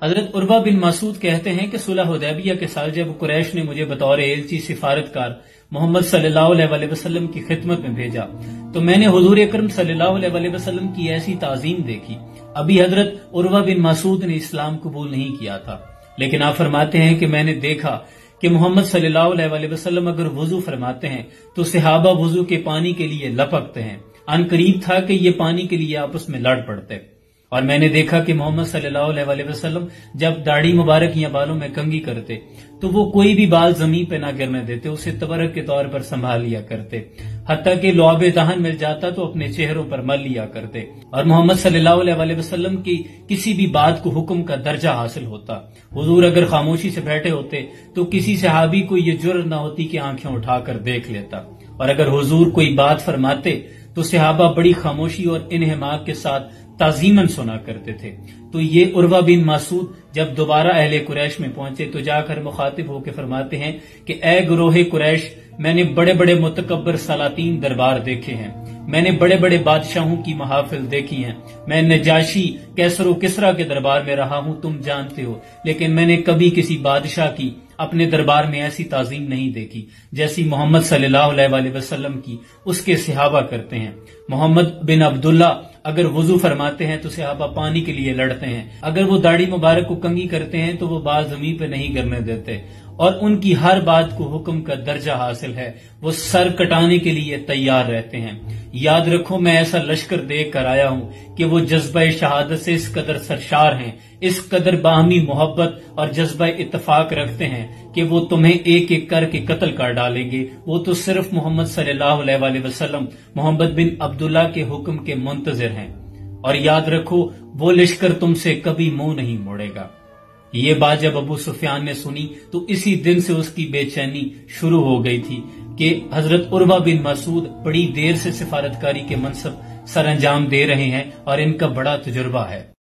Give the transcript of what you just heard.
حضرت عروہ بن مسعود کہتے ہیں کہ صلح حدیبیہ کے سال جب قریش نے مجھے بطور ایلچی سفارتکار محمد صلی اللہ علیہ وسلم کی خدمت میں بھیجا تو میں نے حضور اکرم صلی اللہ علیہ وسلم کی ایسی تعظیم دیکھی۔ ابھی حضرت عروہ بن مسعود نے اسلام قبول نہیں کیا تھا، لیکن آپ فرماتے ہیں کہ میں نے دیکھا کہ محمد صلی اللہ علیہ وسلم اگر وضو فرماتے ہیں تو صحابہ وضو کے پانی کے لیے لپکتے ہیں، ان قریب تھا کہ یہ پانی کے لیے آپس میں لڑ پڑتے۔ اور میں نے دیکھا کہ محمد صلی اللہ علیہ وسلم جب داڑھی مبارک یا بالوں میں کنگھی کرتے تو وہ کوئی بھی بال زمین پہ نہ گرنے دیتے، اسے تبرک کے طور پر سنبھال لیا کرتے، حتیٰ کہ لعاب دہن مل جاتا تو اپنے چہروں پر مل لیا کرتے۔ اور محمد صلی اللہ علیہ وسلم کی کسی بھی بات کو حکم کا درجہ حاصل ہوتا۔ حضور اگر خاموشی سے بیٹھے ہوتے تو کسی صحابی کو یہ جرأت نہ ہوتی کہ آنکھیں اٹھا کر دیکھ لیتا، اور اگر حضور کوئی بات فرماتے تو صحابہ بڑی خاموشی اور انہماک کے ساتھ تعظیماً سنا کرتے تھے۔ تو یہ عروہ بن مسعود جب دوبارہ اہل قریش میں پہنچے تو جا کر مخاطب ہو کے فرماتے ہیں کہ اے گروہ قریش، میں نے بڑے بڑے متکبر سلاطین دربار دیکھے ہیں، میں نے بڑے بڑے بادشاہوں کی محافل دیکھی ہیں، میں نجاشی، کیسر و کسریٰ کے دربار میں رہا ہوں، تم جانتے ہو، لیکن میں نے کبھی کسی بادشاہ کی اپنے دربار میں ایسی تعظیم نہیں دیکھی جیسی محمد صلی اللہ علیہ وسلم کی اس کے صحابہ کرتے ہیں۔ محمد بن عبداللہ اگر وضو فرماتے ہیں تو صحابہ پانی کے لیے لڑتے ہیں، اگر وہ داڑھی مبارک کو کنگھی کرتے ہیں تو وہ بال زمین پہ نہیں گرنے دیتے، اور ان کی ہر بات کو حکم کا درجہ حاصل ہے، وہ سر کٹانے کے لیے تیار رہتے ہیں۔ یاد رکھو میں ایسا لشکر دیکھ کر آیا ہوں کہ وہ جذبہ شہادت سے اس قدر سرشار ہیں، اس قدر باہمی محبت اور جذبہ اتفاق رکھتے ہیں کہ وہ تمہیں ایک ایک کر کے قتل کر ڈالیں گے۔ وہ تو صرف محمد صلی اللہ علیہ وسلم، محمد بن عبداللہ کے حکم کے منتظر ہیں، اور یاد رکھو وہ لشکر تم سے کبھی منہ نہیں موڑے گا۔ یہ بات جب ابو سفیان نے سنی تو اسی دن سے اس کی بے چینی شروع ہو گئی تھی کہ حضرت عروہ بن مسعود بڑی دیر سے سفارتکاری کے منصب سر انجام دے رہے ہیں اور ان کا بڑا تجربہ ہے۔